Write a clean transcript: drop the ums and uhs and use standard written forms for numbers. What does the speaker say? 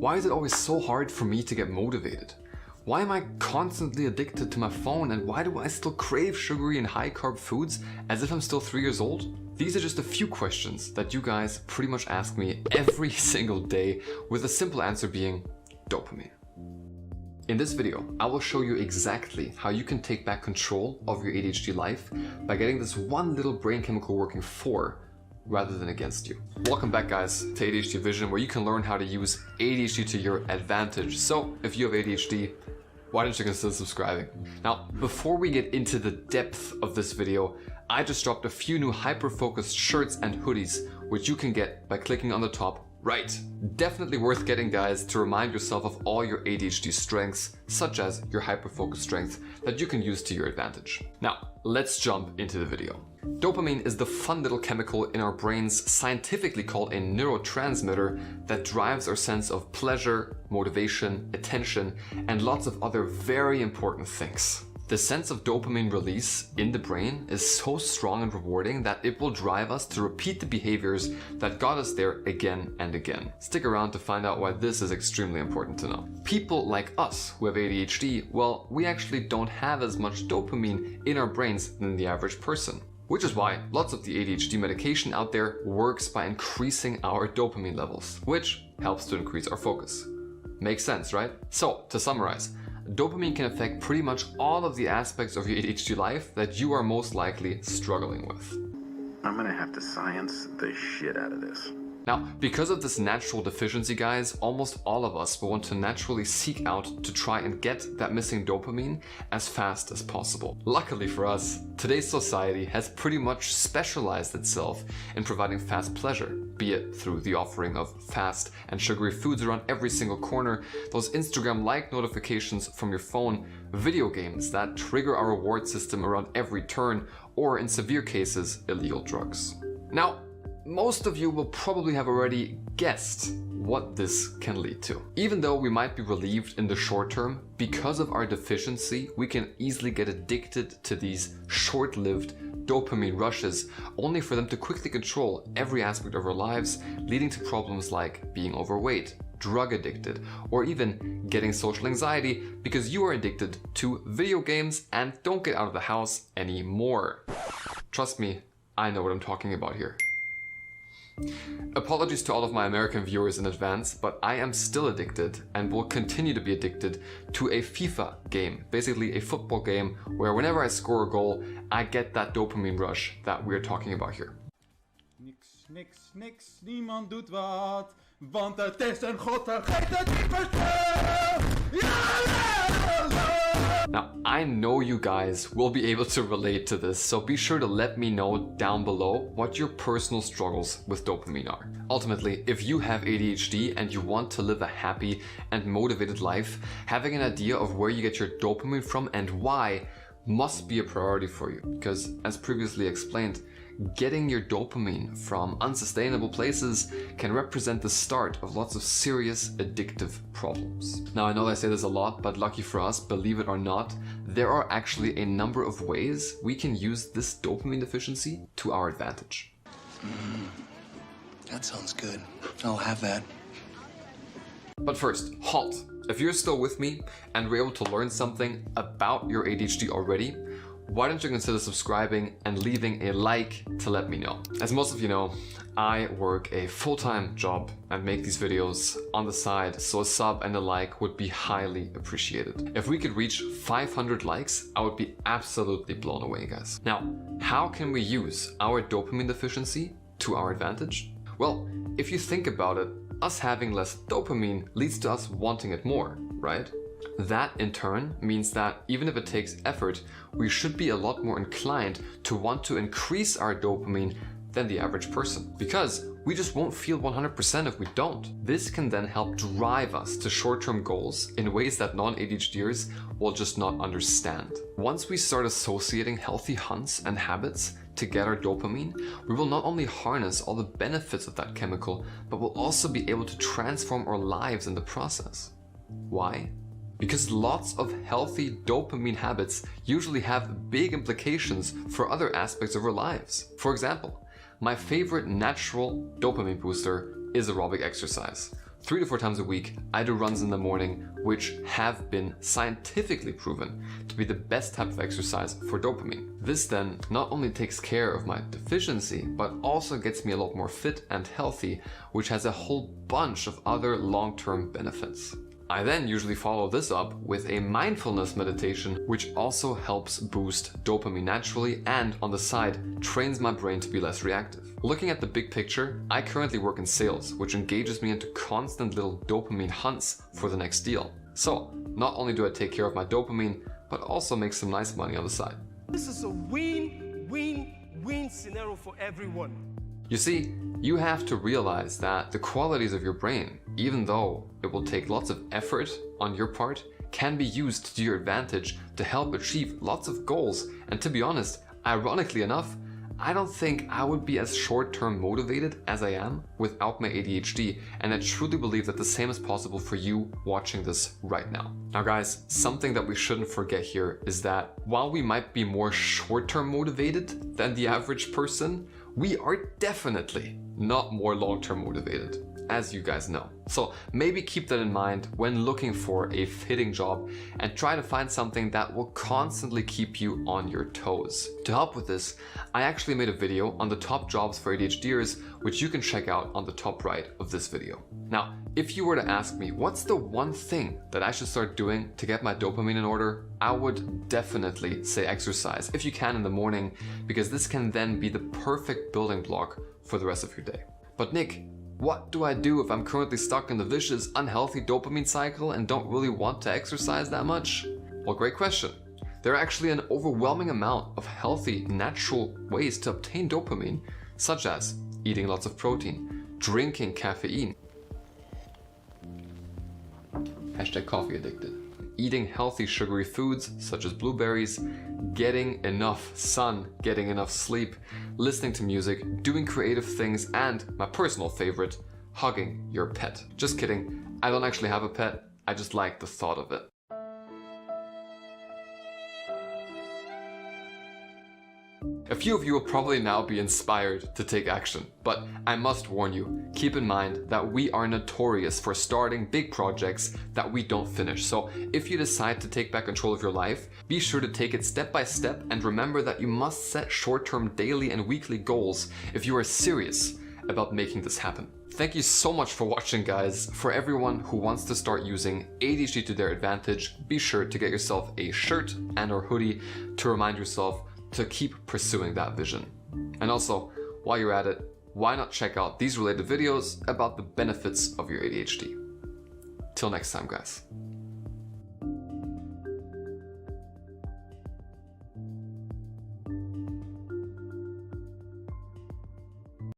Why is it always so hard for me to get motivated? Why am I constantly addicted to my phone, and why do I still crave sugary and high-carb foods as if I'm still 3 years old? These are just a few questions that you guys pretty much ask me every single day, with a simple answer being dopamine. In this video, I will show you exactly how you can take back control of your ADHD life by getting this one little brain chemical working for rather than against you. Welcome back, guys, to ADHD Vision, where you can learn how to use ADHD to your advantage. So if you have ADHD, why don't you consider subscribing? Now, before we get into the depth of this video, I just dropped a few new hyper-focused shirts and hoodies, which you can get by clicking on the top right. Definitely worth getting, guys, to remind yourself of all your ADHD strengths, such as your hyper-focused strength, that you can use to your advantage. Now, let's jump into the video. Dopamine is the fun little chemical in our brains, scientifically called a neurotransmitter, that drives our sense of pleasure, motivation, attention, and lots of other very important things. The sense of dopamine release in the brain is so strong and rewarding that it will drive us to repeat the behaviors that got us there again and again. Stick around to find out why this is extremely important to know. People like us who have ADHD, well, we actually don't have as much dopamine in our brains than the average person. Which is why lots of the ADHD medication out there works by increasing our dopamine levels, which helps to increase our focus. Makes sense, right? So, to summarize, dopamine can affect pretty much all of the aspects of your ADHD life that you are most likely struggling with. I'm gonna have to science the shit out of this. Now, because of this natural deficiency, guys, almost all of us will want to naturally seek out to try and get that missing dopamine as fast as possible. Luckily for us, today's society has pretty much specialized itself in providing fast pleasure, be it through the offering of fast and sugary foods around every single corner, those Instagram-like notifications from your phone, video games that trigger our reward system around every turn, or in severe cases, illegal drugs. Now, most of you will probably have already guessed what this can lead to. Even though we might be relieved in the short term, because of our deficiency, we can easily get addicted to these short-lived dopamine rushes, only for them to quickly control every aspect of our lives, leading to problems like being overweight, drug addicted, or even getting social anxiety because you are addicted to video games and don't get out of the house anymore. Trust me, I know what I'm talking about here. Apologies to all of my American viewers in advance, but I am still addicted and will continue to be addicted to a FIFA game, basically a football game where whenever I score a goal, I get that dopamine rush that we're talking about here. Niks, niemand doet wat, want het is een god vergeten type. Now, I know you guys will be able to relate to this, so be sure to let me know down below what your personal struggles with dopamine are. Ultimately, if you have ADHD and you want to live a happy and motivated life, having an idea of where you get your dopamine from and why must be a priority for you, because as previously explained, getting your dopamine from unsustainable places can represent the start of lots of serious addictive problems. Now, I know I say this a lot, but lucky for us, believe it or not, there are actually a number of ways we can use this dopamine deficiency to our advantage. That sounds good. I'll have that. But first, halt. If you're still with me and we're able to learn something about your ADHD already, why don't you consider subscribing and leaving a like to let me know. As most of you know, I work a full-time job and make these videos on the side, so a sub and a like would be highly appreciated. If we could reach 500 likes, I would be absolutely blown away, guys. Now, how can we use our dopamine deficiency to our advantage? Well, if you think about it, us having less dopamine leads to us wanting it more, right? That in turn means that even if it takes effort, we should be a lot more inclined to want to increase our dopamine than the average person, because we just won't feel 100% if we don't. This can then help drive us to short-term goals in ways that non-ADHDers will just not understand. Once we start associating healthy hunts and habits to get our dopamine, we will not only harness all the benefits of that chemical, but we'll also be able to transform our lives in the process. Why? Because lots of healthy dopamine habits usually have big implications for other aspects of our lives. For example, my favorite natural dopamine booster is aerobic exercise. 3 to 4 times a week, I do runs in the morning, which have been scientifically proven to be the best type of exercise for dopamine. This then not only takes care of my deficiency, but also gets me a lot more fit and healthy, which has a whole bunch of other long-term benefits. I then usually follow this up with a mindfulness meditation, which also helps boost dopamine naturally and on the side trains my brain to be less reactive. Looking at the big picture, I currently work in sales, which engages me into constant little dopamine hunts for the next deal. So not only do I take care of my dopamine, but also make some nice money on the side. This is a win-win-win scenario for everyone. You see, you have to realize that the qualities of your brain, even though it will take lots of effort on your part, can be used to your advantage to help achieve lots of goals. And to be honest, ironically enough, I don't think I would be as short-term motivated as I am without my ADHD, and I truly believe that the same is possible for you watching this right now. Now guys, something that we shouldn't forget here is that while we might be more short-term motivated than the average person, we are definitely not more long-term motivated, as you guys know. So maybe keep that in mind when looking for a fitting job and try to find something that will constantly keep you on your toes. To help with this, I actually made a video on the top jobs for ADHDers, which you can check out on the top right of this video. Now, if you were to ask me what's the one thing that I should start doing to get my dopamine in order, I would definitely say exercise if you can in the morning, because this can then be the perfect building block for the rest of your day. But Nick, what do I do if I'm currently stuck in the vicious, unhealthy dopamine cycle and don't really want to exercise that much? Well, great question. There are actually an overwhelming amount of healthy, natural ways to obtain dopamine, such as eating lots of protein, drinking caffeine, #coffee addicted, eating healthy sugary foods such as blueberries, getting enough sun, getting enough sleep, listening to music, doing creative things, and my personal favorite, hugging your pet. Just kidding, I don't actually have a pet, I just like the thought of it. A few of you will probably now be inspired to take action, but I must warn you, keep in mind that we are notorious for starting big projects that we don't finish. So if you decide to take back control of your life, be sure to take it step by step and remember that you must set short-term daily and weekly goals if you are serious about making this happen. Thank you so much for watching, guys. For everyone who wants to start using ADHD to their advantage, be sure to get yourself a shirt and/or hoodie to remind yourself to keep pursuing that vision. And also, while you're at it, why not check out these related videos about the benefits of your ADHD? Till next time, guys.